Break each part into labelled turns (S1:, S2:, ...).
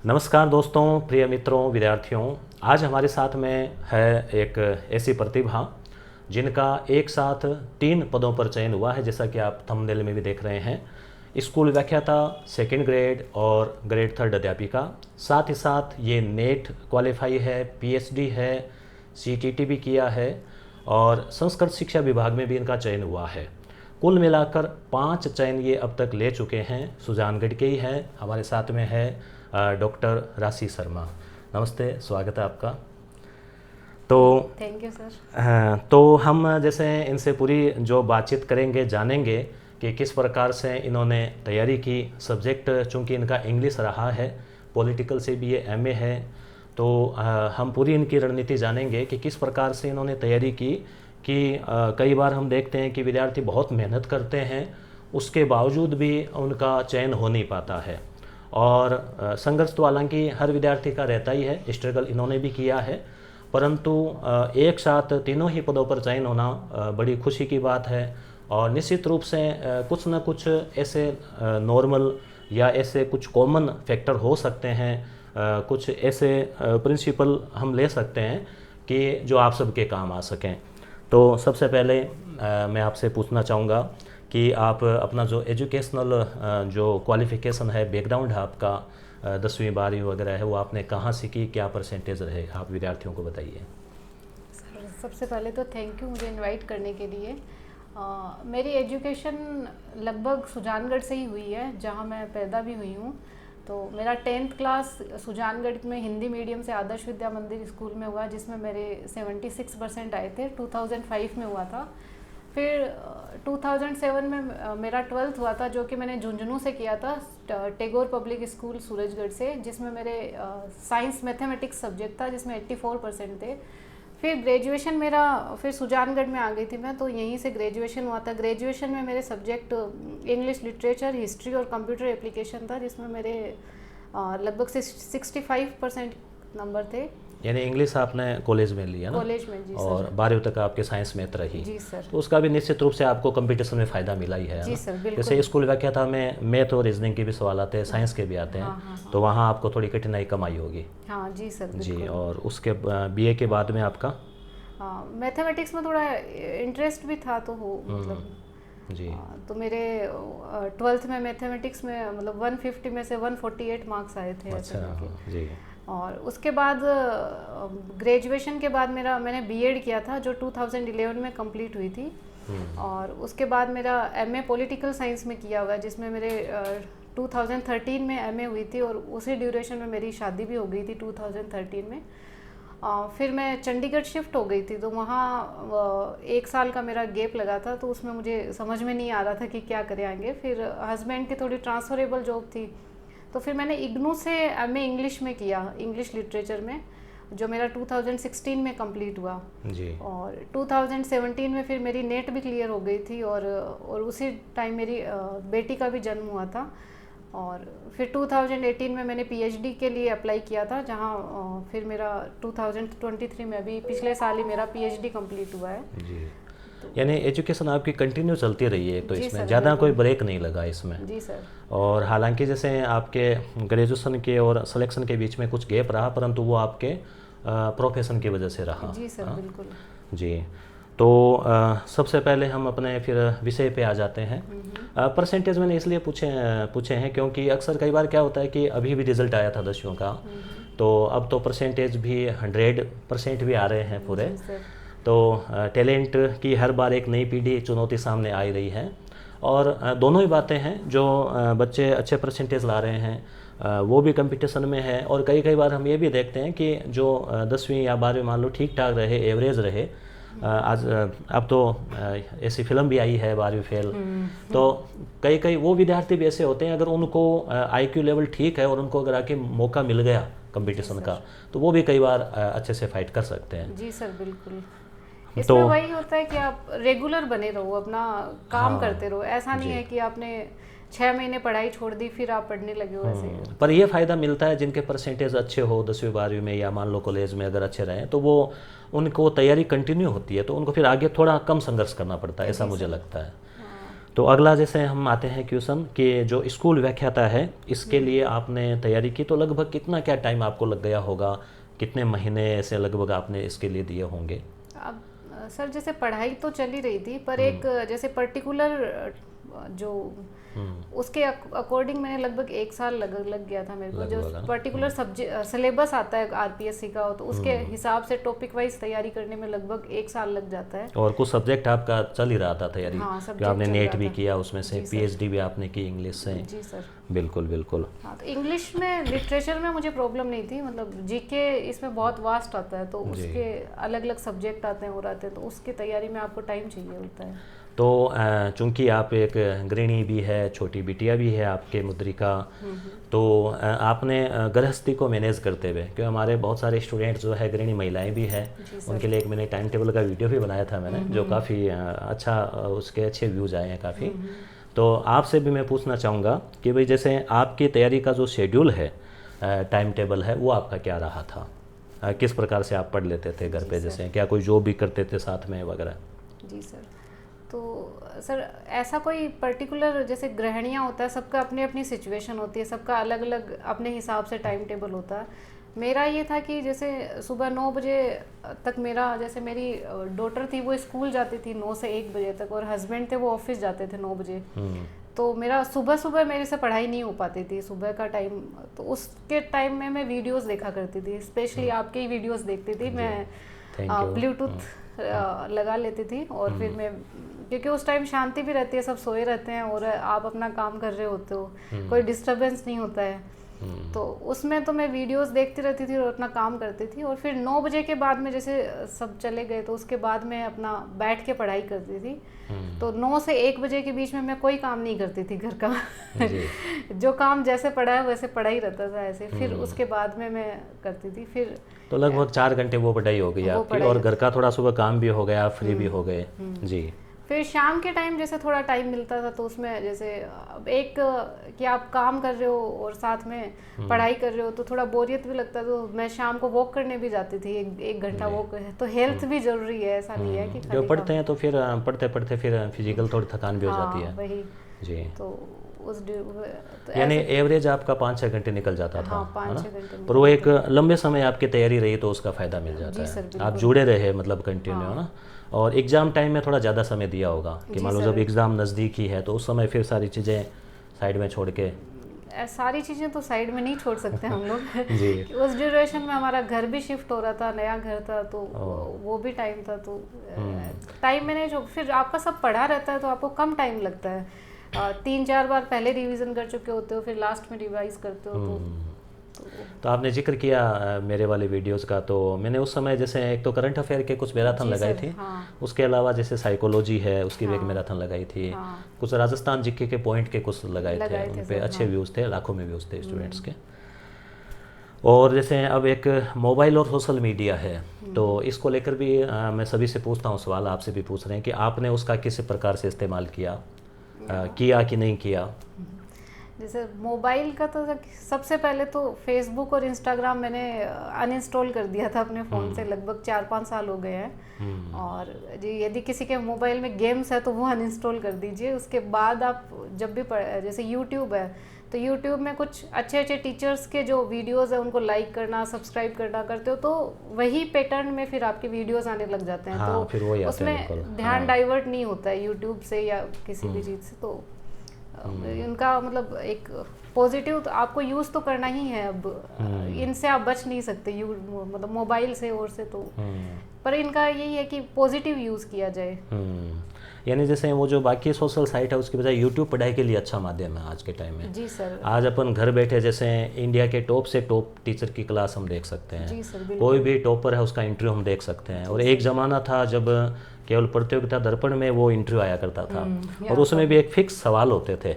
S1: नमस्कार दोस्तों, प्रिय मित्रों, विद्यार्थियों। आज हमारे साथ में है एक ऐसी प्रतिभा जिनका एक साथ 3 पदों पर चयन हुआ है, जैसा कि आप थंबनेल में भी देख रहे हैं। स्कूल व्याख्याता, सेकंड ग्रेड और ग्रेड 3 अध्यापिका। साथ ही साथ ये नेट क्वालिफाई है, पीएचडी है, सीटीटी भी किया है और संस्कृत शिक्षा विभाग में भी इनका चयन हुआ है। कुल मिलाकर 5 चयन ये अब तक ले चुके हैं। सुजानगढ़ के ही हैं। हमारे साथ में है डॉक्टर राशि शर्मा। नमस्ते, स्वागत है आपका। तो
S2: थैंक यू सर।
S1: तो हम जैसे इनसे पूरी जो बातचीत करेंगे, जानेंगे कि किस प्रकार से इन्होंने तैयारी की। सब्जेक्ट चूँकि इनका इंग्लिश रहा है, पॉलिटिकल से भी ये एमए है, तो हम पूरी इनकी रणनीति जानेंगे कि किस प्रकार से इन्होंने तैयारी की। कि कई बार हम देखते हैं कि विद्यार्थी बहुत मेहनत करते हैं, उसके बावजूद भी उनका चयन हो नहीं पाता है। और संघर्ष तो हालांकि हर विद्यार्थी का रहता ही है, स्ट्रगल इन्होंने भी किया है, परंतु एक साथ तीनों ही पदों पर चयन होना बड़ी खुशी की बात है। और निश्चित रूप से कुछ न कुछ ऐसे नॉर्मल या ऐसे कुछ कॉमन फैक्टर हो सकते हैं, कुछ ऐसे प्रिंसिपल हम ले सकते हैं कि जो आप सबके काम आ सकें। तो सबसे पहले मैं आपसे पूछना चाहूँगा कि आप अपना जो एजुकेशनल जो क्वालिफ़िकेशन है, बैकग्राउंड है आपका, 10वीं 12वीं वगैरह है, वो आपने कहाँ सीखी, क्या परसेंटेज रहे, आप विद्यार्थियों को बताइए।
S2: सर सबसे पहले तो थैंक यू मुझे इनवाइट करने के लिए। मेरी एजुकेशन लगभग सुजानगढ़ से ही हुई है, जहाँ मैं पैदा भी हुई हूँ। तो मेरा 10th क्लास सुजानगढ़ में हिंदी मीडियम से आदर्श विद्या मंदिर स्कूल में हुआ, जिसमें मेरे 76% आए थे। 2005 में हुआ था। फिर 2007 में मेरा 12th हुआ था, जो कि मैंने झुंझुनू से किया था, टैगोर पब्लिक स्कूल सूरजगढ़ से, जिसमें मेरे साइंस मैथमेटिक्स सब्जेक्ट था, जिसमें 84% थे। फिर ग्रेजुएशन मेरा फिर सुजानगढ़ में आ गई थी मैं, तो यहीं से ग्रेजुएशन हुआ था। ग्रेजुएशन में मेरे सब्जेक्ट इंग्लिश लिटरेचर, हिस्ट्री और कंप्यूटर एप्लीकेशन था, जिसमें मेरे लगभग 65% नंबर थे।
S1: यानी इंग्लिश आपने कॉलेज में लिया ना?
S2: कॉलेज में, जी सर।
S1: और 12वीं तक आपके साइंस मैथ रही।
S2: जी सर।
S1: तो उसका भी निश्चित रूप से आपको कंपटीशन में फ़ायदा मिला ही है
S2: जी
S1: ना?
S2: सर, बिल्कुल।
S1: जैसे स्कूल व्याख्याता में मैथ और रीजनिंग के भी सवाल आते हैं, साइंस के भी आते हैं।
S2: हाँ।
S1: तो वहाँ आपको थोड़ी कठिनाई कम आई होगी।
S2: हाँ जी सर,
S1: जी।
S2: बिल्कुल।
S1: और उसके बीए के बाद में आपका?
S2: हाँ, मैथमेटिक्स में थोड़ा इंटरेस्ट भी था, तो हो मतलब
S1: जी।
S2: तो मेरे 12th में मैथमेटिक्स में मतलब 150 में से 148 मार्क्स आए थे ऐसे
S1: अच्छा,
S2: करके।
S1: जी।
S2: और उसके बाद ग्रेजुएशन के बाद मैंने बीएड किया था, जो 2011 में कंप्लीट हुई थी। और उसके बाद मेरा एमए पॉलिटिकल साइंस में किया हुआ है, जिसमें मेरे 2013 में एमए हुई थी, और उसी ड्यूरेशन में मेरी शादी भी हो गई थी 2013 में। फिर मैं चंडीगढ़ शिफ्ट हो गई थी, तो वहाँ 1 साल का मेरा गैप लगा था, तो उसमें मुझे समझ में नहीं आ रहा था कि क्या करें आगे। फिर हस्बैंड की थोड़ी ट्रांसफरेबल जॉब थी, तो फिर मैंने इग्नू से एमए इंग्लिश में किया, इंग्लिश लिटरेचर में, जो मेरा 2016 में कंप्लीट हुआ।
S1: जी।
S2: और 2017 में फिर मेरी नेट भी क्लियर हो गई थी, और उसी टाइम मेरी बेटी का भी जन्म हुआ था। और फिर 2018 में मैंने पीएचडी के लिए अप्लाई किया था, जहां फिर मेरा 2023 में, अभी पिछले साल ही मेरा पीएचडी कंप्लीट हुआ है।
S1: जी। यानी एजुकेशन आपकी कंटिन्यू चलती रही है, तो
S2: जी
S1: इसमें
S2: सर,
S1: ज़्यादा कोई
S2: बिल्कुल।
S1: ब्रेक नहीं लगा इसमें।
S2: जी सर।
S1: और हालांकि जैसे आपके ग्रेजुएशन के और सिलेक्शन के बीच में कुछ गैप रहा, परंतु वो आपके प्रोफेशन की वजह से रहा।
S2: जी सर,
S1: हाँ?
S2: बिल्कुल।
S1: जी। तो सबसे पहले हम अपने फिर विषय पे आ जाते हैं। परसेंटेज मैंने इसलिए पूछे हैं क्योंकि अक्सर कई बार क्या होता है कि अभी भी रिजल्ट आया था 10वीं का, तो अब तो परसेंटेज भी 100% भी आ रहे हैं पूरे।
S2: जी सर।
S1: तो टैलेंट की हर बार एक नई पीढ़ी चुनौती सामने आ ही रही है। और दोनों ही बातें हैं, जो बच्चे अच्छे परसेंटेज ला रहे हैं वो भी कंपटीशन में है। और कई बार हम ये भी देखते हैं कि जो 10वीं या 12वीं मान लो ठीक ठाक रहे, एवरेज रहे, आज अब तो ऐसी फिल्म भी आई है 12वीं फेल। तो कई वो विद्यार्थी भी ऐसे होते हैं, अगर उनको आईक्यू लेवल ठीक है और उनको अगर आके मौका मिल गया कंपटीशन का, तो वो भी कई बार अच्छे से फाइट कर सकते हैं।
S2: जी सर, बिल्कुल।
S1: तो
S2: इसमें वही होता है कि आप रेगुलर बने रहो, अपना काम
S1: हाँ,
S2: करते रहो। ऐसा नहीं है कि आपने 6 महीने पढ़ाई छोड़ दी फिर आप पढ़ने लगे हो ऐसे।
S1: पर ये फ़ायदा मिलता है जिनके परसेंटेज अच्छे हो 10वीं 12वीं में, या मान लो कॉलेज में अगर अच्छे रहें, तो वो उनको तैयारी कंटिन्यू होती है, तो उनको फिर आगे थोड़ा कम संघर्ष करना पड़ता है, ऐसा मुझे लगता है। तो अगला जैसे हम आते हैं क्वेश्चन कि जो स्कूल व्याख्याता है इसके लिए आपने तैयारी की, तो लगभग कितना क्या टाइम आपको लग गया होगा, कितने महीने से लगभग आपने इसके लिए दिए होंगे?
S2: अब सर जैसे पढ़ाई तो चल ही रही थी, पर एक जैसे पर्टिकुलर जो उसके अकॉर्डिंग मैंने लगभग 1 साल लग गया था मेरे को। जो पर्टिकुलर सब्जेक्ट सिलेबस आता है आरपीएससी का, तो उसके हिसाब से टॉपिक वाइज तैयारी करने में लगभग 1 साल लग जाता है।
S1: और कुछ सब्जेक्ट आपका चल ही रहा था तैयारी?
S2: हाँ,
S1: कि आपने नेट भी किया, उसमें से पीएचडी भी आपने की इंग्लिश से?
S2: जी सर,
S1: बिल्कुल बिल्कुल।
S2: हाँ, तो इंग्लिश में लिटरेचर में मुझे प्रॉब्लम नहीं थी, मतलब जीके इसमें बहुत वास्ट आता है, तो उसके अलग अलग सब्जेक्ट आते हैं और आते हैं, तो उसकी तैयारी में आपको टाइम चाहिए होता है।
S1: तो चूंकि आप एक गृहिणी भी है, छोटी बिटिया भी है आपके मुद्रिका, तो आपने गृहस्थी को मैनेज करते हुए, क्योंकि हमारे बहुत सारे स्टूडेंट जो है गृहिणी महिलाएं भी हैं, उनके लिए एक मैंने टाइम टेबल का वीडियो भी बनाया था मैंने, जो काफ़ी अच्छा, उसके अच्छे व्यूज़ आए हैं काफ़ी। तो आपसे भी मैं पूछना चाहूँगा कि भाई जैसे आपकी तैयारी का जो शेड्यूल है, टाइम टेबल है, वो आपका क्या रहा था? किस प्रकार से आप पढ़ लेते थे घर पे? जैसे क्या कोई जॉब भी करते थे साथ में वगैरह?
S2: जी सर, तो सर ऐसा कोई पर्टिकुलर जैसे गृहिणियाँ होता है, सबका अपनी अपनी सिचुएशन होती है, सबका अलग अलग अपने हिसाब से टाइम टेबल होता है। मेरा ये था कि जैसे सुबह 9 बजे तक मेरा, जैसे मेरी डॉटर थी वो स्कूल जाती थी 9 से 1 बजे तक, और हस्बैंड थे वो ऑफिस जाते थे 9 बजे। तो मेरा सुबह सुबह मेरे से पढ़ाई नहीं हो पाती थी, सुबह का टाइम, तो उसके टाइम में मैं वीडियोस देखा करती थी, स्पेशली आपके ही वीडियोस देखती थी मैं। ब्लूटूथ लगा लेती थी, और फिर मैं, क्योंकि उस टाइम शांति भी रहती है, सब सोए रहते हैं और आप अपना काम कर रहे होते हो, कोई डिस्टरबेंस नहीं होता है, तो उसमें तो मैं वीडियोस देखती रहती थी और अपना काम करती थी। और फिर 9 बजे के बाद में जैसे सब चले गए, तो उसके बाद मैं अपना बैठ के पढ़ाई करती थी। तो 9 से 1 बजे के बीच में मैं कोई काम नहीं करती थी घर का जो काम जैसे पढ़ा है वैसे पढ़ा ही रहता था ऐसे। फिर उसके बाद में मैं करती थी, फिर
S1: तो लगभग 4 घंटे वो पढ़ाई हो गई आपकी, और घर का थोड़ा सुबह काम भी हो गया, आप फ्री भी हो गए। जी।
S2: फिर शाम के टाइम जैसे थोड़ा टाइम मिलता था, तो उसमें जैसे एक कि आप काम कर रहे हो और साथ में पढ़ाई कर रहे हो, तो थोड़ा बोरियत भी लगता, तो मैं शाम को वॉक करने भी जाती थी, एक घंटा वॉक है, तो हेल्थ भी जरूरी है, ऐसा नहीं है कि
S1: जो पढ़ते हैं तो फिर पढ़ते पढ़ते फिर फिजिकल थोड़ी थकान भी हो जाती है।
S2: वही
S1: जी।
S2: तो उस
S1: तो यानी एवरेज आपका 5-6 घंटे निकल जाता था।
S2: हाँ, 5-6 घंटे,
S1: पर वो एक लंबे समय आपकी तैयारी रही तो उसका फ़ायदा मिल जाता है, आप जुड़े रहे, मतलब कंटिन्यू है ना। और एग्ज़ाम टाइम में थोड़ा ज़्यादा समय दिया होगा कि मान लो जब एग्ज़ाम नज़दीक ही है, तो उस समय फिर सारी चीज़ें साइड में छोड़ के।
S2: सारी चीज़ें तो साइड में नहीं छोड़ सकते हम लोग
S1: जी।
S2: उस ड्यूरेशन में हमारा घर भी शिफ्ट हो रहा था, नया घर था, तो वो भी टाइम था, तो टाइम मैंने जो, फिर आपका सब पढ़ा रहता है तो आपको कम टाइम लगता है, 3-4 बार पहले रिवीजन कर चुके होते हो, फिर लास्ट में रिवाइज करते हो।
S1: तो आपने जिक्र किया मेरे वाले वीडियोस का, तो मैंने उस समय जैसे एक तो करंट अफेयर के कुछ मैराथन लगाए थे, उसके अलावा जैसे साइकोलॉजी है उसकी भी एक मैराथन लगाई थी, कुछ राजस्थान जीके के पॉइंट के कुछ लगाए थे, उन पे अच्छे व्यूज़ थे, लाखों में व्यूज़ थे स्टूडेंट्स के। और जैसे अब एक मोबाइल और सोशल मीडिया है, तो इसको लेकर भी मैं सभी से पूछता हूँ सवाल, आपसे भी पूछ रहे हैं कि आपने उसका किस प्रकार से इस्तेमाल किया कि नहीं किया?
S2: जैसे मोबाइल का तो सबसे पहले तो फेसबुक और इंस्टाग्राम मैंने अनइंस्टॉल कर दिया था अपने फ़ोन से, लगभग 4-5 साल हो गए हैं। और जी, यदि किसी के मोबाइल में गेम्स है तो वो अनइंस्टॉल कर दीजिए। उसके बाद आप जब भी जैसे यूट्यूब है, तो यूट्यूब में कुछ अच्छे अच्छे टीचर्स के जो वीडियोज़ है उनको लाइक करना, सब्सक्राइब करना करते हो, तो वही पैटर्न में फिर आपके वीडियोज़ आने लग जाते हैं। तो
S1: फिर वही
S2: उसमें ध्यान डाइवर्ट नहीं होता है यूट्यूब से या किसी भी चीज़ से। तो उनका मतलब एक पॉजिटिव तो आपको यूज़ तो करना ही है, अब इनसे आप बच नहीं सकते, मतलब मोबाइल से और से, तो पर इनका यही है कि पॉजिटिव यूज़ किया जाए।
S1: यानी जैसे वो जो बाकी सोशल साइट है उसकी बजाय यूट्यूब पढ़ाई के लिए अच्छा माध्यम है आज के टाइम में।
S2: जी सर।
S1: आज अपन घर बैठे जैसे इंडिया के टॉप से टॉप टीचर की क्लास हम देख सकते हैं।
S2: जी सर,
S1: कोई भी टॉपर है उसका इंटरव्यू हम देख सकते हैं। और एक ज़माना था जब केवल प्रतियोगिता दर्पण में वो इंटरव्यू आया करता था, और उसमें भी एक फिक्स सवाल होते थे,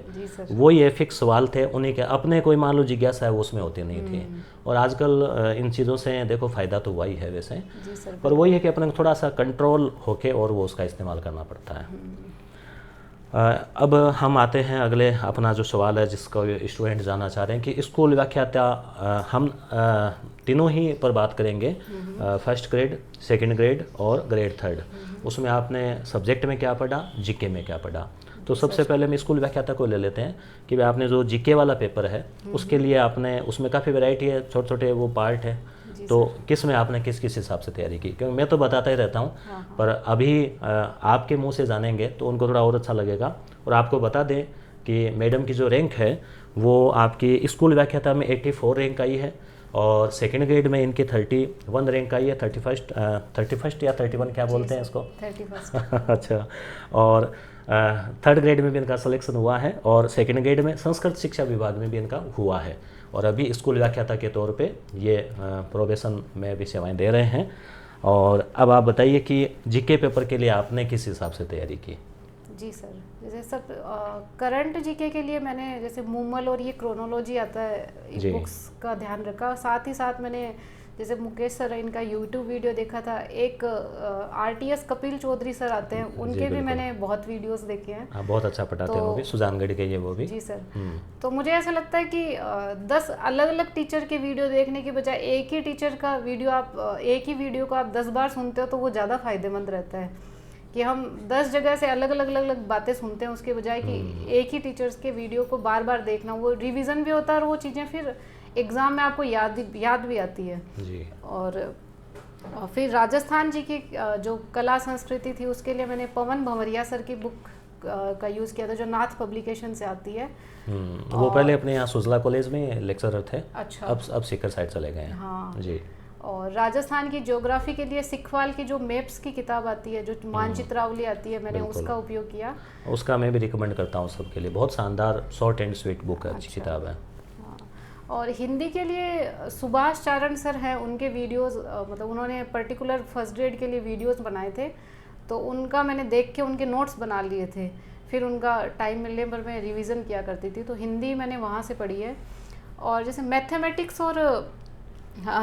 S1: वो ये फिक्स सवाल थे, उन्हीं के अपने कोई मान लो जिज्ञासा है वो उसमें होती नहीं थी। और आजकल इन चीज़ों से देखो फ़ायदा तो वही है वैसे, पर वही है कि अपने थोड़ा सा कंट्रोल होके और वो उसका इस्तेमाल करना पड़ता है। अब हम आते हैं अगले अपना जो सवाल है जिसको स्टूडेंट जानना चाह रहे हैं कि स्कूल व्याख्याता हम तीनों ही पर बात करेंगे, फर्स्ट ग्रेड, सेकंड ग्रेड और ग्रेड थर्ड। उसमें आपने सब्जेक्ट में क्या पढ़ा, जीके में क्या पढ़ा, तो सबसे पहले हम स्कूल व्याख्याता को ले लेते हैं कि भाई आपने जो जीके वाला पेपर है उसके लिए आपने, उसमें काफ़ी वैरायटी है, छोटे छोटे वो पार्ट है, तो किस में आपने किस किस हिसाब से तैयारी की? क्योंकि मैं तो बताता ही रहता हूँ, पर अभी आपके मुंह से जानेंगे तो उनको थोड़ा और अच्छा लगेगा। और आपको बता दें कि मैडम की जो रैंक है वो आपकी स्कूल व्याख्याता में 84 रैंक आई है, और सेकंड ग्रेड में इनकी 31 रैंक आई है। 31 या 31 क्या बोलते हैं इसको?
S2: 31
S1: अच्छा। और थर्ड ग्रेड में भी इनका सिलेक्शन हुआ है, और सेकंड ग्रेड में संस्कृत शिक्षा विभाग में भी इनका हुआ है, और अभी स्कूल व्याख्याता के तौर पे ये प्रोबेशन में भी सेवाएं दे रहे हैं। और अब आप बताइए कि जीके पेपर के लिए आपने किस हिसाब से तैयारी की?
S2: जी सर, जैसे सब करंट जीके के लिए मैंने जैसे मूमल और ये क्रोनोलॉजी आता है बुक्स का ध्यान रखा, साथ ही साथ मैंने जैसे मुकेश सर इनका यूट्यूब वीडियो देखा था, एक आरटीएस कपिल चौधरी सर आते हैं, उनके भी मैंने बहुत वीडियोस देखे हैं।
S1: हाँ, बहुत अच्छा पढ़ाते हैं वो भी, सुजानगढ़ के ये वो भी।
S2: जी सर। तो मुझे ऐसा लगता है कि 10 अलग अलग टीचर के वीडियो देखने के बजाय एक ही टीचर का वीडियो आप एक ही वीडियो को आप 10 बार सुनते हो तो वो ज़्यादा फायदेमंद रहता है, कि हम 10 जगह से अलग अलग बातें सुनते हैं उसके बजाय कि एक ही टीचर्स के वीडियो को बार बार देखना, वो रिवीजन भी होता है और वो चीज़ें फिर एग्ज़ाम में आपको याद भी आती है जी। और फिर राजस्थान जी की जो कला संस्कृति थी उसके लिए मैंने पवन भंवरिया सर की बुक का यूज़ किया था, जो नाथ पब्लिकेशन से आती है।
S1: वो पहले अपने यहाँ सुजला कॉलेज में लेक्चरर थे।
S2: अच्छा।
S1: अब सीकर साइड चले गए हैं।
S2: हाँ
S1: जी।
S2: और राजस्थान की ज्योग्राफी के लिए सिखवाल की जो मैप्स की किताब आती है, जो मानचित्रावली आती है, मैंने उसका उपयोग किया।
S1: उसका मैं भी रिकमेंड करता हूँ सबके लिए, बहुत शानदार शॉर्ट एंड स्वीट बुक है, अच्छी किताब है।
S2: और हिंदी के लिए सुभाष चारण सर हैं, उनके वीडियोस मतलब उन्होंने पर्टिकुलर फर्स्ट ग्रेड के लिए वीडियोस बनाए थे, तो उनका मैंने देख के उनके नोट्स बना लिए थे, फिर उनका टाइम मिलने पर मैं रिवीजन किया करती थी, तो हिंदी मैंने वहाँ से पढ़ी है। और जैसे मैथमेटिक्स और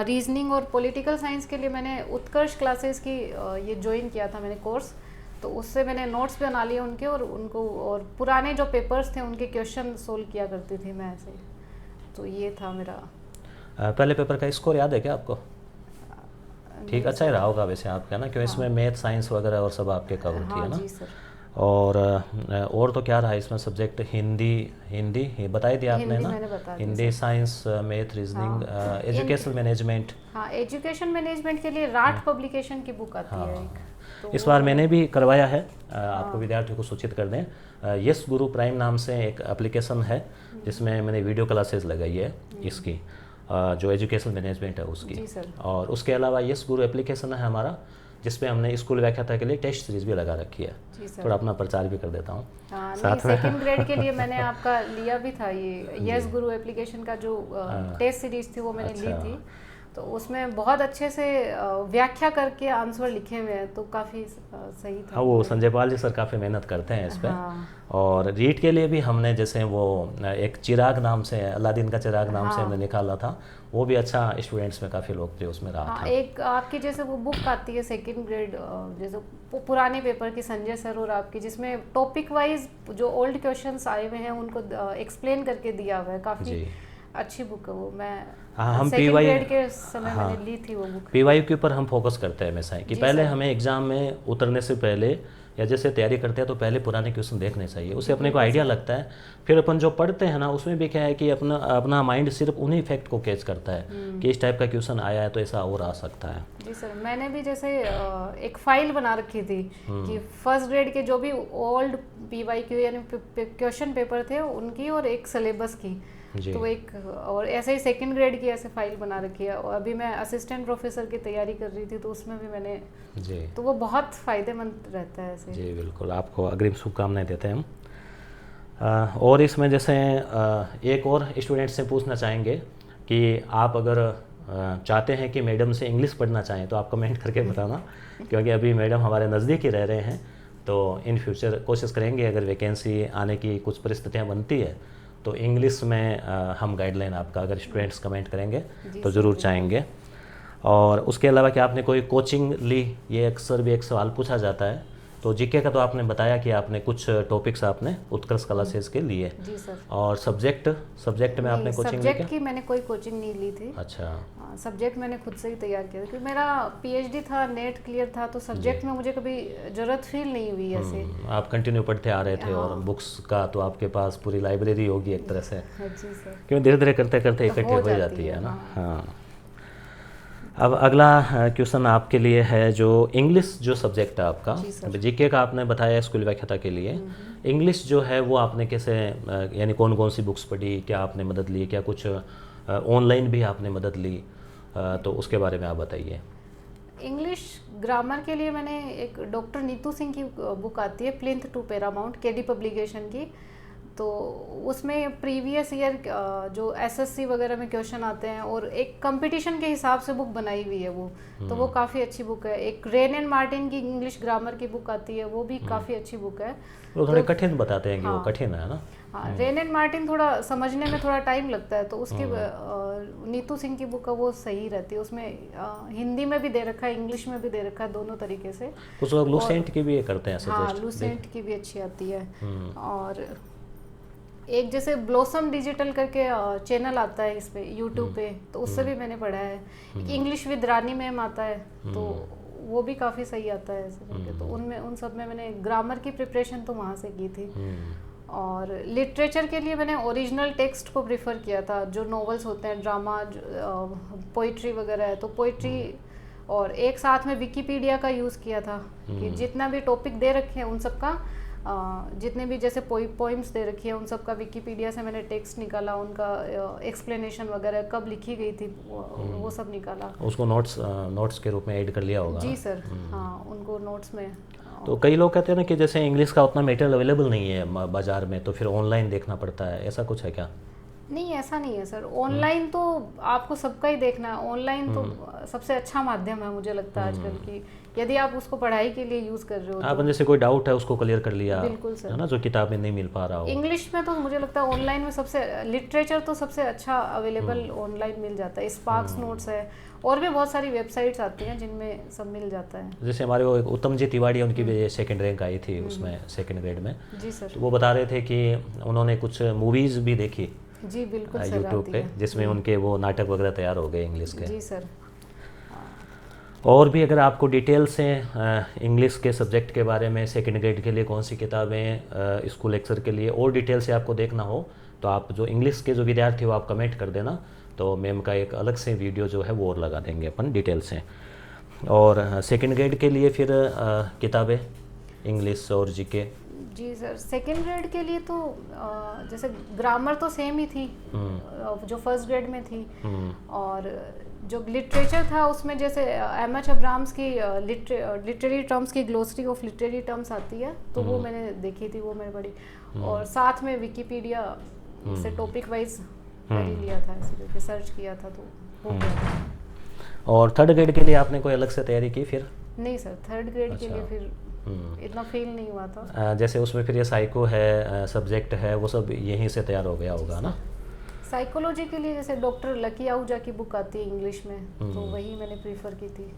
S2: रीजनिंग और पॉलिटिकल साइंस के लिए मैंने उत्कर्ष क्लासेस की ये ज्वाइन किया था मैंने कोर्स, तो उससे मैंने नोट्स बना लिए उनके, और उनको और पुराने जो पेपर्स थे उनके क्वेश्चन सोल्व किया करती थी मैं ऐसे। तो ये था मेरा।
S1: पहले पेपर का स्कोर याद है क्या आपको? ठीक अच्छा ही रहा होगा वैसे आपका ना, क्यों इसमें मैथ साइंस वगैरह और सब आपके कवर थी, है ना?
S2: जी सर।
S1: और तो क्या रहा इसमें सब्जेक्ट? हिंदी बता ही दिया आपने ना, Hindi science math reasoning education management.
S2: हाँ, एजुकेशन मैनेजमेंट के लिए राठ पब्लिकेशन की बुक आती है एक, तो
S1: इस बार मैंने भी करवाया है। आपको विद्यार्थियों को सूचित कर दें, यस गुरु प्राइम नाम से एक एप्लीकेशन है जिसमें मैंने वीडियो क्लासेस लगाई है इसकी, जो एजुकेशन मैनेजमेंट है उसकी। और उसके अलावा यस गुरु एप्लीकेशन है हमारा, जिसमें हमने स्कूल व्याख्याता के लिए टेस्ट सीरीज भी लगा रखी है। थोड़ा अपना प्रचार भी कर देता हूँ
S2: साथ में। सेकंड ग्रेड के लिए मैंने आपका लिया भी था, ये यस गुरु एप्लीकेशन का जो टेस्ट सीरीज थी वो मैंने ली थी, तो उसमें बहुत अच्छे से व्याख्या करके आंसर लिखे हुए हैं, तो काफ़ी सही था।
S1: हाँ, वो संजय पाल जी सर काफ़ी मेहनत करते हैं इस पर। और रीड के लिए भी हमने जैसे वो एक चिराग नाम से, अलादीन का चिराग नाम से हमने निकाला था, वो भी अच्छा स्टूडेंट्स में काफ़ी लोकप्रिय उसमें रहा था।
S2: एक आपकी जैसे वो बुक आती है सेकंड ग्रेड, जैसे पुराने पेपर की संजय सर और आपकी, जिसमें टॉपिक वाइज जो ओल्ड क्वेश्चंस आए हुए हैं उनको एक्सप्लेन करके दिया हुआ है, काफ़ी अच्छी बुक है वो। मैं
S1: हम
S2: सेकंड ग्रेड के समय मैंने ली थी वो बुक।
S1: पीवाई के ऊपर हम फोकस करते हैं हमेशा कि पहले हमें एग्जाम में उतरने से पहले या जैसे तैयारी करते हैं तो पहले पुराने क्वेश्चन देखने चाहिए, उससे अपने को आइडिया लगता है। फिर अपन जो पढ़ते हैं ना उसमें भी क्या है कि अपना माइंड सिर्फ उन्हीं फैक्ट को कैच करता है कि इस टाइप का क्वेश्चन आया है तो ऐसा और आ सकता है।
S2: जी सर, मैंने भी जैसे एक फाइल बना रखी थी कि फर्स्ट ग्रेड के जो भी ओल्ड PYQ यानी क्वेश्चन पेपर थे उनकी और एक सिलेबस की, तो एक और ऐसे ही सेकंड ग्रेड की ऐसे फाइल बना रखी है। और अभी मैं असिस्टेंट प्रोफेसर की तैयारी कर रही थी तो उसमें भी मैंने जी, तो वो बहुत फ़ायदेमंद रहता है ऐसे। जी
S1: बिल्कुल, आपको अग्रिम शुभकामनाएं देते हैं हम। और इसमें जैसे एक और स्टूडेंट से पूछना चाहेंगे कि आप अगर चाहते हैं कि मैडम से इंग्लिश पढ़ना चाहें तो आप कमेंट करके बताना, क्योंकि अभी मैडम हमारे नज़दीक ही रह रहे हैं, तो इन फ्यूचर कोशिश करेंगे अगर वैकेंसी आने की कुछ परिस्थितियाँ बनती है तो इंग्लिश में हम गाइडलाइन आपका अगर स्टूडेंट्स कमेंट करेंगे तो ज़रूर चाहेंगे। और उसके अलावा क्या आपने कोई कोचिंग ली? ये अक्सर भी एक सवाल पूछा जाता है तो जीके का तो आपने बताया कि आपने कुछ टॉपिक्स आपने उत्कर्ष क्लासेस के लिए।
S2: जी सर।
S1: और सब्जेक्ट में आपने कोचिंग ली क्या?
S2: सब्जेक्ट की मैंने कोई कोचिंग नहीं ली थी।
S1: अच्छा।
S2: सब्जेक्ट मैंने खुद से ही तैयार किया था क्योंकि मेरा पीएचडी था, नेट क्लियर था, तो सब्जेक्ट में मुझे कभी ज़रूरत फील नहीं हुई ऐसे।
S1: आप कंटिन्यू पढ़ते आ रहे थे और बुक्स का तो आपके पास पूरी लाइब्रेरी होगी एक तरह से।
S2: जी सर।
S1: क्यों धीरे धीरे करते करते इकट्ठे हो जाती है ना। हाँ। अब अगला क्वेश्चन आपके लिए है, जो इंग्लिश जो सब्जेक्ट है आपका, जीके का आपने बताया स्कूल व्याख्याता के लिए, इंग्लिश जो है वो आपने कैसे, यानी कौन कौन सी बुक्स पढ़ी, क्या आपने मदद ली, क्या कुछ ऑनलाइन भी आपने मदद ली, तो उसके बारे में आप बताइए।
S2: इंग्लिश ग्रामर के लिए मैंने एक डॉक्टर नीतू सिंह की बुक आती है, plinth to paramount, KD publication की। तो उसमें प्रीवियस ईयर जो एसएससी वगैरह में क्वेश्चन आते हैं और एक कंपटीशन के हिसाब से बुक बनाई हुई है वो, तो वो काफ़ी अच्छी बुक है। एक रेन एंड मार्टिन की इंग्लिश ग्रामर की बुक आती है, वो भी काफ़ी अच्छी बुक है।
S1: वो थोड़े कठिन बताते हैं कि वो कठिन है ना।
S2: हाँ, रेन एंड मार्टिन थोड़ा समझने में थोड़ा टाइम लगता है, तो उसकी नीतू सिंह की बुक है वो सही रहती है। उसमें हिंदी में भी दे रखा है, इंग्लिश में भी दे रखा है, दोनों तरीके से।
S1: कुछ लोग लूसेंट की भी ये करते हैं सजेस्ट।
S2: हाँ, लूसेंट की भी अच्छी आती है। और एक जैसे ब्लॉसम डिजिटल करके चैनल आता है इस पे यूट्यूब पे, तो उससे भी मैंने पढ़ा है। इंग्लिश विद रानी मैम आता है, तो वो भी काफ़ी सही आता है ऐसे करके। तो उन सब में मैंने ग्रामर की प्रिपरेशन तो वहाँ से की थी। और लिटरेचर के लिए मैंने ओरिजिनल टेक्स्ट को प्रिफर किया था, जो नॉवेल्स होते हैं, ड्रामा, पोइट्री वगैरह है, तो पोइट्री और एक साथ में विकिपीडिया का यूज़ किया था कि जितना भी टॉपिक दे रखे हैं उन सब का, जितने भी जैसे पोइम्स दे रखी है उन सब का विकिपीडिया से मैंने टेक्स्ट निकाला, उनका एक्सप्लेनेशन वगैरह कब लिखी गई थी वो सब निकाला।
S1: उसको नोट्स के रूप में ऐड कर लिया होगा।
S2: जी सर। हाँ, उनको नोट्स में।
S1: तो कई लोग कहते हैं ना कि जैसे इंग्लिश का उतना मटेरियल अवेलेबल नहीं है बाज़ार में, तो फिर ऑनलाइन देखना पड़ता है, ऐसा कुछ है क्या?
S2: नहीं, ऐसा नहीं है सर। ऑनलाइन तो आपको सबका ही देखना है। ऑनलाइन तो सबसे अच्छा माध्यम है मुझे लगता है आजकल की, यदि आप उसको पढ़ाई के लिए यूज़ कर रहे हो।
S1: आप जैसे कोई डाउट है उसको क्लियर कर लिया,
S2: बिल्कुल सर,
S1: है ना, जो किताब में नहीं मिल पा रहा हो।
S2: इंग्लिश में तो मुझे लगता है ऑनलाइन में सबसे, लिटरेचर तो सबसे अच्छा अवेलेबल ऑनलाइन मिल जाता है। स्पार्क्स नोट्स है, और भी बहुत सारी वेबसाइट्स आती हैं जिनमें सब मिल जाता है।
S1: जैसे हमारे वो उत्तम जी तिवारी, उनकी भी सेकंड रैंक आई थी उसमें, सेकंड ग्रेड में।
S2: जी सर।
S1: तो वो बता रहे थे कि उन्होंने कुछ मूवीज़ भी देखी।
S2: जी बिल्कुल सर,
S1: यूट्यूब पे, जिसमें उनके वो नाटक वगैरह तैयार हो गए इंग्लिश के।
S2: जी सर।
S1: और भी अगर आपको डिटेल से इंग्लिश के सब्जेक्ट के बारे में, सेकंड ग्रेड के लिए कौन सी किताबें, स्कूल लेक्चर के लिए और डिटेल से आपको देखना हो, तो आप जो इंग्लिश के जो विद्यार्थी हो आप कमेंट कर देना, तो मैम का एक अलग से वीडियो जो है वो और लगा देंगे अपन डिटेल से। और सेकंड ग्रेड के लिए फिर किताबें इंग्लिश और जीके।
S2: जी सर, सेकंड ग्रेड के लिए तो जैसे ग्रामर तो सेम ही थी जो फर्स्ट ग्रेड में थी, और जो लिटरेचर था उसमें जैसे एम.एच. अब्राहम्स की लिटरेरी टर्म्स की ग्लोसरी ऑफ लिटरेरी टर्म्स आती है, तो वो मैंने देखी थी, वो मैंने पढ़ी। और साथ में विकिपीडिया से टॉपिक वाइज लिया था, ऐसे करके सर्च किया था, तो वो किया।
S1: और थर्ड ग्रेड के लिए आपने कोई अलग से तैयारी की फिर?
S2: नहीं सर, थर्ड ग्रेड के लिए फिर इतना फील नहीं हुआ था।
S1: जैसे उसमें फिर ये साइको है, सब्जेक्ट है, वो सब यहीं से तैयार हो गया होगा ना?
S2: साइकोलॉजी के लिए जैसे डॉक्टर लकी आहूजा की बुक आती है इंग्लिश में, तो वही मैंने प्रीफर की थी।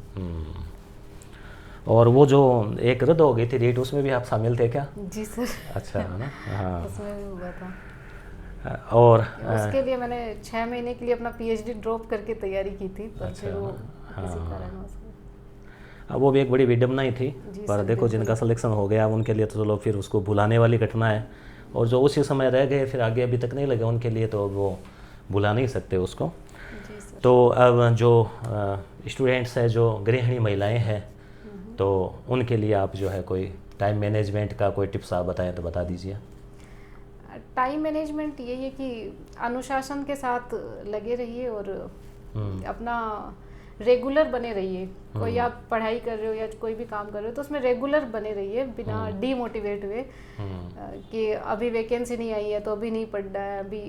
S1: और वो जो एक रद्द हो गई थी डेट, उसमें भी आप शामिल थे क्या?
S2: जी सर।
S1: अच्छा है ना। हाँ,
S2: उसमें भी हुआ था।
S1: और
S2: उसके लिए मैंने 6 महीने के लिए अपना पीएचडी ड्रॉप करके तैयारी की थी, पर फिर वो किसी कारणवश।
S1: वो भी एक बड़ी विडम्बना ही थी, पर देखो जिनका सिलेक्शन हो गया उनके लिए तो चलो फिर उसको भुलाने वाली घटना है, और जो उसी समय रह गए फिर आगे अभी तक नहीं लगे उनके लिए तो वो भुला नहीं सकते उसको। तो अब जो स्टूडेंट्स हैं, जो गृहिणी महिलाएं हैं, तो उनके लिए आप जो है कोई टाइम मैनेजमेंट का कोई टिप्स आप बताएं तो बता दीजिए।
S2: टाइम मैनेजमेंट यही है कि अनुशासन के साथ लगे रहिए और अपना रेगुलर बने रहिए। कोई आप पढ़ाई कर रहे हो या कोई भी काम कर रहे हो तो उसमें रेगुलर बने रहिए, बिना डीमोटिवेट हुए कि अभी वैकेंसी नहीं आई है तो अभी नहीं पढ़ना है, अभी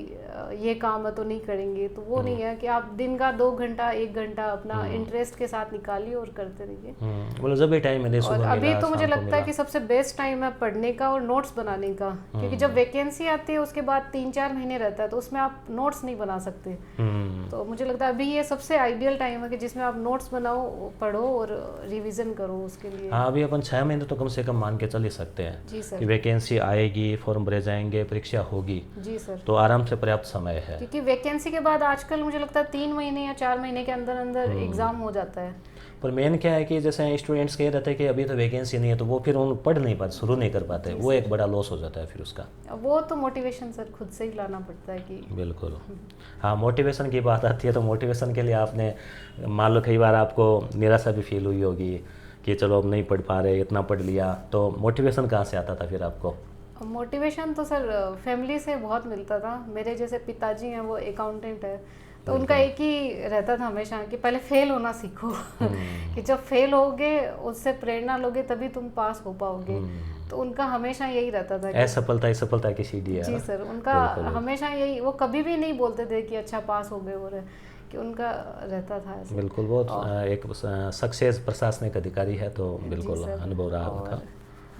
S2: ये काम है तो नहीं करेंगे, तो वो नहीं है कि आप दिन का 2 घंटा 1 घंटा अपना इंटरेस्ट के साथ निकालिए और करते रहिए।
S1: बोलो जब भी टाइम मिले सुबह
S2: और
S1: मिला,
S2: अभी तो मुझे
S1: शाम को
S2: लगता है
S1: मिला।
S2: कि सबसे बेस्ट टाइम है पढ़ने का और नोट्स बनाने का, क्योंकि जब वैकेंसी आती है उसके बाद 3-4 महीने रहता है तो उसमें आप नोट्स नहीं बना सकते। तो मुझे लगता है अभी ये सबसे आइडियल टाइम है कि जिसमें आप नोट्स बनाओ, पढ़ो पढ़ो और रिवीजन करो उसके लिए।
S1: हाँ, अभी अपन 6 महीने तो कम से कम मान के चल ही सकते हैं
S2: जी सर।
S1: कि वैकेंसी आएगी, फॉर्म भरे जाएंगे, परीक्षा होगी,
S2: जी सर।
S1: तो आराम से पर्याप्त समय है।
S2: क्योंकि वैकेंसी के बाद आजकल मुझे लगता है 3 महीने या 4 महीने के अंदर अंदर एग्ज़ाम हो जाता है।
S1: पर मेन क्या है कि जैसे स्टूडेंट्स कह रहते हैं कि अभी तो वैकेंसी नहीं है, तो वो फिर उन पढ़ नहीं पाते, शुरू नहीं कर पाते, वो एक बड़ा लॉस हो जाता है फिर उसका।
S2: वो तो मोटिवेशन सर खुद से ही लाना पड़ता है कि
S1: बिल्कुल। हाँ, मोटिवेशन की बात आती है तो मोटिवेशन के लिए आपने मान लो कई बार आपको निराशा भी फील हुई होगी कि चलो अब नहीं पढ़ पा रहे, इतना पढ़ लिया, तो मोटिवेशन कहाँ से आता था फिर आपको?
S2: मोटिवेशन तो सर फैमिली से बहुत मिलता था। मेरे जैसे पिताजी हैं, वो अकाउंटेंट है, तो उनका एक ही रहता था हमेशा कि पहले फेल होना सीखो कि जब फेल होगे उससे प्रेरणा लोगे तभी तुम पास हो पाओगे। तो उनका हमेशा यही रहता था कि
S1: असफलता की सीढ़ी है।
S2: जी सर, उनका हमेशा यही, वो कभी भी नहीं बोलते थे कि अच्छा पास हो गए, और कि उनका रहता था ऐसे।
S1: बिल्कुल, बहुत एक सक्सेस प्रशासनिक अधिकारी है, तो बिल्कुल अनुभव रहा उनका।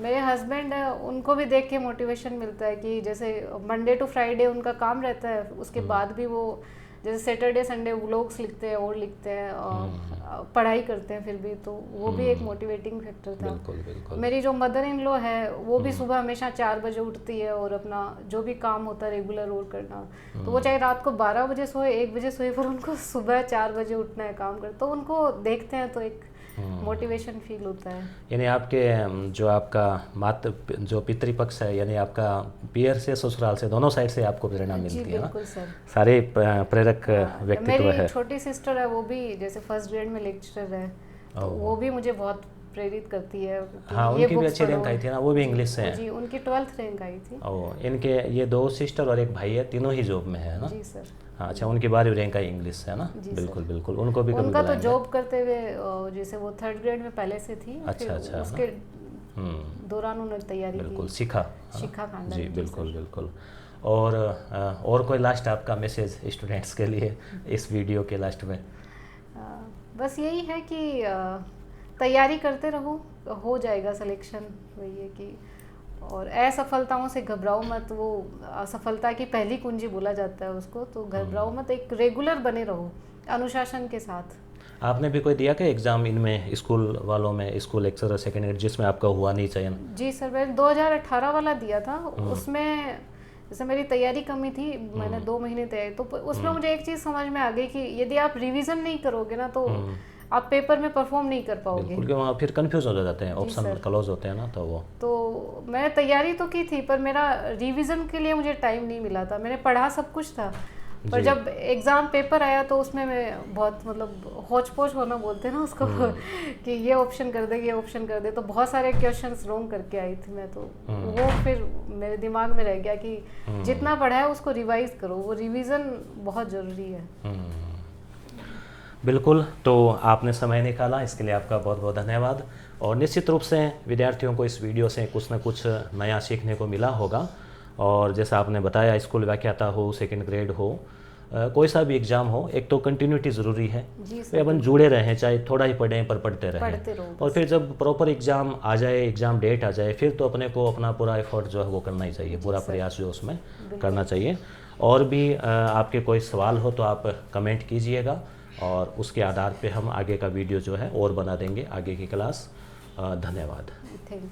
S2: मेरे हस्बैंड है, उनको भी देख के मोटिवेशन मिलता है कि जैसे मंडे टू फ्राइडे उनका काम रहता है, उसके बाद भी वो जैसे सैटरडे संडे व्लॉग्स लिखते हैं और लिखते हैं और पढ़ाई करते हैं फिर भी, तो वो भी एक मोटिवेटिंग फैक्टर था।
S1: बिल्कुल बिल्कुल।
S2: मेरी जो मदर इन लॉ है वो भी सुबह हमेशा 4 बजे उठती है और अपना जो भी काम होता है रेगुलर और करना, तो वो चाहे रात को 12 बजे सोए, 1 बजे सोए, पर उनको सुबह 4 बजे उठना है काम कर, तो उनको देखते हैं तो एक मोटिवेशन फील होता है।
S1: यानी आपके जो आपका जो पितृपक्ष है, यानी आपका पियर से ससुराल से दोनों साइड से आपको प्रेरणा मिलती है ना?
S2: बिल्कुल सर।
S1: सारे प्रेरक व्यक्तित्व है।
S2: मेरी छोटी सिस्टर है, वो भी जैसे फर्स्ट ग्रेड में लेक्चरर है, तो वो भी मुझे बहुत प्रेरित करती है।
S1: हाँ, उनकी भी अच्छी रैंक आई थी ना, वो भी इंग्लिश से हैं।
S2: जी, उनकी 12th रैंक आई थी।
S1: इनके ये 2 सिस्टर और एक भाई है, तीनों ही जॉब में है ना?
S2: जी सर।
S1: हाँ, अच्छा, उनकी 12वीं रैंक आई इंग्लिश से है ना? बिल्कुल बिल्कुल, उनको भी कभी
S2: उनका तो जॉब करते हुए जैसे वो 3rd ग्रेड में पहले से थी।
S1: अच्छा,
S2: उसके दौरान उन्होंने तैयारी
S1: बिल्कुल
S2: की,
S1: सीखा
S2: खानदान।
S1: जी बिल्कुल बिल्कुल। और कोई लास्ट आपका मैसेज स्टूडेंट्स के लिए इस वीडियो के लास्ट में?
S2: बस यही है कि तैयारी करते रहो, हो जाएगा सिलेक्शन। वही है कि और असफलताओं से घबराओ मत, वो असफलता की पहली कुंजी बोला जाता है उसको, तो घबराओ मत, एक रेगुलर बने रहो अनुशासन के साथ।
S1: आपने भी कोई दिया क्या एग्जाम इनमें, स्कूल वालों में, स्कूल लेक्चरर सेकेंड ग्रेड, जिसमें आपका हुआ नहीं चयन?
S2: जी सर, मैंने 2018 वाला दिया था। उसमें जैसे मेरी तैयारी कमी थी, मैंने 2 महीने तैयारी, तो उसमें मुझे एक चीज़ समझ में आ गई कि यदि आप रिवीजन नहीं करोगे ना तो आप पेपर में परफॉर्म नहीं कर पाओगे,
S1: क्योंकि वहाँ फिर कंफ्यूज हो जाते हैं, ऑप्शन क्लोज होते हैं ना, तो वो
S2: तो मैंने तैयारी तो की थी पर मेरा रिवीजन के लिए मुझे टाइम नहीं मिला था। मैंने पढ़ा सब कुछ था, पर जब एग्ज़ाम पेपर आया तो उसमें मैं बहुत मतलब होच पोच होना बोलते हैं ना उसको कि ये ऑप्शन कर दे, ये ऑप्शन कर दे, तो बहुत सारे क्वेश्चंस रॉन्ग करके आई थी मैं, तो वो फिर मेरे दिमाग में रह गया कि जितना पढ़ा है उसको रिवाइज करो, वो रिवीजन बहुत ज़रूरी है।
S1: बिल्कुल, तो आपने समय निकाला, इसके लिए आपका बहुत बहुत धन्यवाद। और निश्चित रूप से विद्यार्थियों को इस वीडियो से कुछ न कुछ नया सीखने को मिला होगा। और जैसा आपने बताया, स्कूल व्याख्याता हो, सेकंड ग्रेड हो, कोई सा भी एग्ज़ाम हो, एक तो कंटिन्यूटी ज़रूरी है, तो अपन जुड़े रहें, चाहे थोड़ा ही पढ़ें पर पढ़ते रहें, और फिर जब प्रॉपर एग्ज़ाम आ जाए, एग्ज़ाम डेट आ जाए, फिर तो अपने को अपना पूरा एफर्ट जो है वो करना ही चाहिए, पूरा प्रयास जो उसमें करना चाहिए। और भी आपके कोई सवाल हो तो आप कमेंट कीजिएगा, और उसके आधार पे हम आगे का वीडियो जो है और बना देंगे, आगे की क्लास। धन्यवाद।
S2: Thank you.